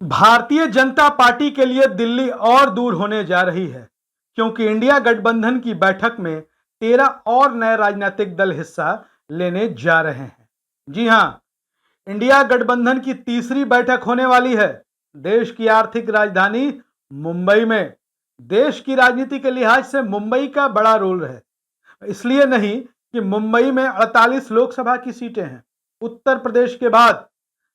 Bharatiya Janata party के लिए दिल्ली और दूर होने जा रही है, क्योंकि इंडिया गठबंधन की बैठक में 13 और नए राजनीतिक दल हिस्सा लेने जा रहे हैं। जी हां, इंडिया गठबंधन की तीसरी बैठक होने वाली है। देश की आर्थिक राजधानी मुंबई में। देश की राजनीति के लिहाज से मुंबई का बड़ा रोल है। इसलिए नहीं कि मुंबई में 48 लोकसभा की सीटें हैं। उत्तर प्रदेश के बाद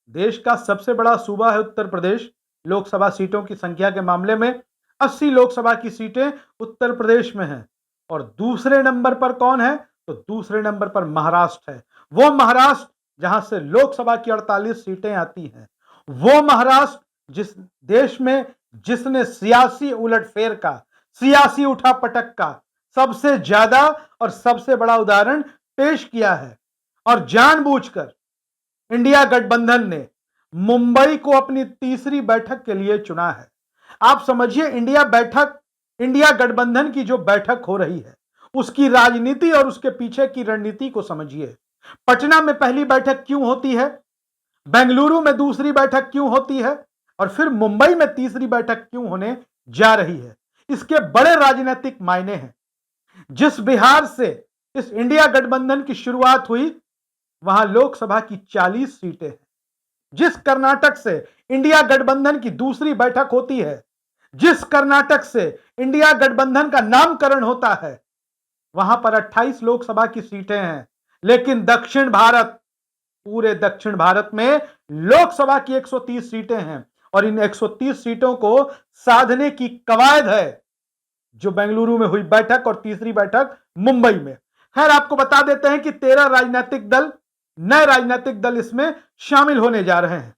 देश का सबसे बड़ा सूबा है उत्तर प्रदेश। लोकसभा सीटों की संख्या के मामले में 80 लोकसभा की सीटें उत्तर प्रदेश में हैं। और दूसरे नंबर पर कौन है? तो दूसरे नंबर पर महाराष्ट्र है। वो महाराष्ट्र जहां से लोकसभा की 48 सीटें आती हैं। वो महाराष्ट्र जिस देश में जिसने सियासी उलटफेर का, सियासी उठापटक का सबसे ज्यादा और सबसे बड़ा उदाहरण पेश किया है। और जानबूझकर इंडिया गठबंधन ने मुंबई को अपनी तीसरी बैठक के लिए चुना है। आप समझिए, इंडिया गठबंधन की जो बैठक हो रही है उसकी राजनीति और उसके पीछे की रणनीति को समझिए। पटना में पहली बैठक क्यों होती है, बेंगलुरु में दूसरी बैठक क्यों होती है और फिर मुंबई में तीसरी बैठक क्यों होने जा रही है? इसके बड़े राजनीतिक मायने हैं। जिस बिहार से इस इंडिया गठबंधन की शुरुआत हुई वहां लोकसभा की 40 सीटें हैं। जिस कर्नाटक से इंडिया गठबंधन की दूसरी बैठक होती है, जिस कर्नाटक से इंडिया गठबंधन का नामकरण होता है, वहां पर 28 लोकसभा की सीटें हैं। लेकिन पूरे दक्षिण भारत में लोकसभा की 130 सीटें हैं और इन 130 सीटों को साधने की कवायद है जो बेंगलुरु में हुई बैठक और तीसरी बैठक मुंबई में। खैर, आपको बता देते हैं कि 13 नए राजनीतिक दल इसमें शामिल होने जा रहे हैं।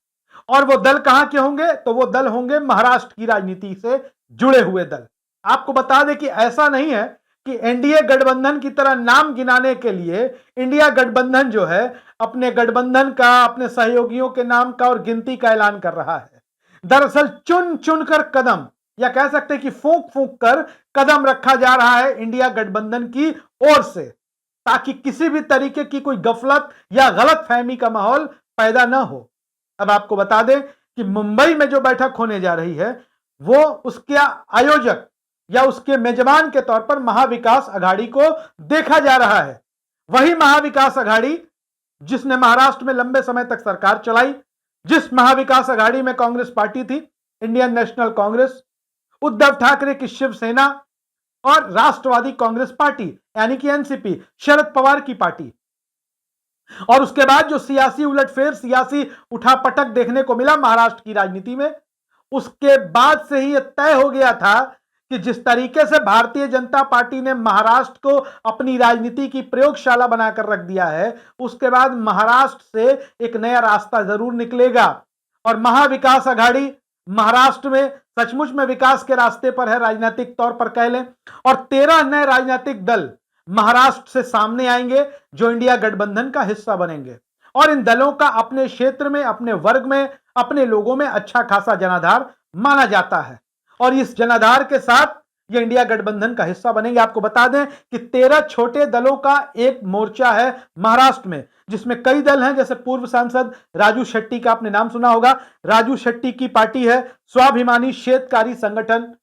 और वो दल कहां के होंगे? तो वो दल होंगे महाराष्ट्र की राजनीति से जुड़े हुए दल। आपको बता दें कि ऐसा नहीं है कि एनडीए गठबंधन की तरह नाम गिनाने के लिए इंडिया गठबंधन जो है अपने गठबंधन का, अपने सहयोगियों के नाम का और गिनती का ऐलान कर रहा है। दरअसल चुन चुनकर कदम, या कह सकते हैं कि फूंक फूंक कर कदम रखा जा रहा है इंडिया गठबंधन की ओर से, ताकि किसी भी तरीके की कोई गफलत या गलत फहमी का माहौल पैदा ना हो। अब आपको बता दें कि मुंबई में जो बैठक होने जा रही है वो उसके आयोजक या उसके मेजबान के तौर पर महाविकास अघाड़ी को देखा जा रहा है। वही महाविकास अघाड़ी जिसने महाराष्ट्र में लंबे समय तक सरकार चलाई, जिस महाविकास अघाड़ी में कांग्रेस पार्टी थी, इंडियन नेशनल कांग्रेस, उद्धव ठाकरे की शिवसेना और राष्ट्रवादी कांग्रेस पार्टी यानी कि एनसीपी, शरद पवार की पार्टी। और उसके बाद जो सियासी उलटफेर, सियासी उठापटक देखने को मिला महाराष्ट्र की राजनीति में, उसके बाद से ही यह तय हो गया था कि जिस तरीके से भारतीय जनता पार्टी ने महाराष्ट्र को अपनी राजनीति की प्रयोगशाला बनाकर रख दिया है, उसके बाद महाराष्ट्र से एक नया रास्ता जरूर निकलेगा। और महाविकास अघाड़ी महाराष्ट्र में सचमुच में विकास के रास्ते पर है, राजनीतिक तौर पर कह लें। और 13 नए राजनीतिक दल महाराष्ट्र से सामने आएंगे जो इंडिया गठबंधन का हिस्सा बनेंगे। और इन दलों का अपने क्षेत्र में, अपने वर्ग में, अपने लोगों में अच्छा खासा जनाधार माना जाता है और इस जनाधार के साथ ये इंडिया गठबंधन का हिस्सा बनेंगे। आपको बता दें कि 13 छोटे दलों का एक मोर्चा है महाराष्ट्र में, जिसमें कई दल हैं। जैसे पूर्व सांसद राजू शेट्टी का आपने नाम सुना होगा। राजू शेट्टी की पार्टी है स्वाभिमानी शेतकारी संगठन।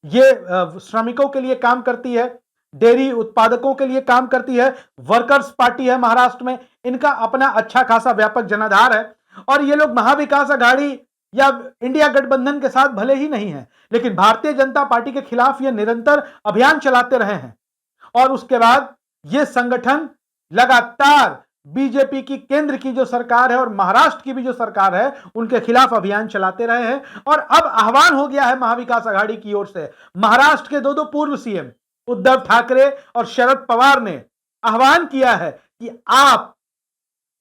ये श्रमिकों के लिए काम करती है, डेयरी उत्पादकों के लिए काम करती है। वर्कर्स पार्टी है महाराष्ट्र में, इनका अपना अच्छा खासा व्यापक जनाधार है। और ये लोग महाविकास अघाड़ी या इंडिया गठबंधन के साथ भले ही नहीं है, लेकिन भारतीय जनता पार्टी के खिलाफ ये निरंतर अभियान चलाते रहे हैं। और उसके बाद ये संगठन लगातार बीजेपी की केंद्र की जो सरकार है और महाराष्ट्र की भी जो सरकार है उनके खिलाफ अभियान चलाते रहे हैं। और अब आह्वान हो गया है महाविकास अघाड़ी की ओर से। महाराष्ट्र के दो पूर्व सीएम उद्धव ठाकरे और शरद पवार ने आह्वान किया है कि आप,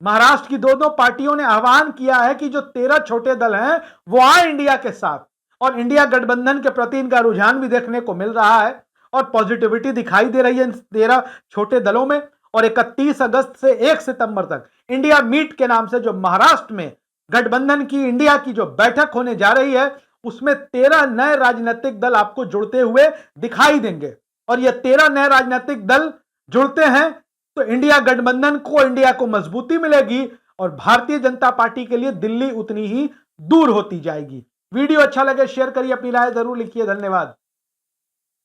महाराष्ट्र की दो पार्टियों ने आह्वान किया है कि जो 13 छोटे दल हैं वो आए इंडिया के साथ। और इंडिया गठबंधन के प्रति इनका रुझान भी देखने को मिल रहा है और पॉजिटिविटी दिखाई दे रही है इन 13 छोटे दलों में। और 31 अगस्त से 1 सितंबर तक इंडिया मीट के नाम से जो महाराष्ट्र में गठबंधन की, इंडिया की जो बैठक होने जा रही है, उसमें 13 नए राजनीतिक दल आपको जुड़ते हुए दिखाई देंगे। और ये 13 नए राजनीतिक दल जुड़ते हैं तो इंडिया गठबंधन को, इंडिया को मजबूती मिलेगी और भारतीय जनता पार्टी के लिए दिल्ली उतनी ही दूर होती जाएगी। वीडियो अच्छा लगे शेयर करिए, अपनी राय जरूर लिखिए। धन्यवाद।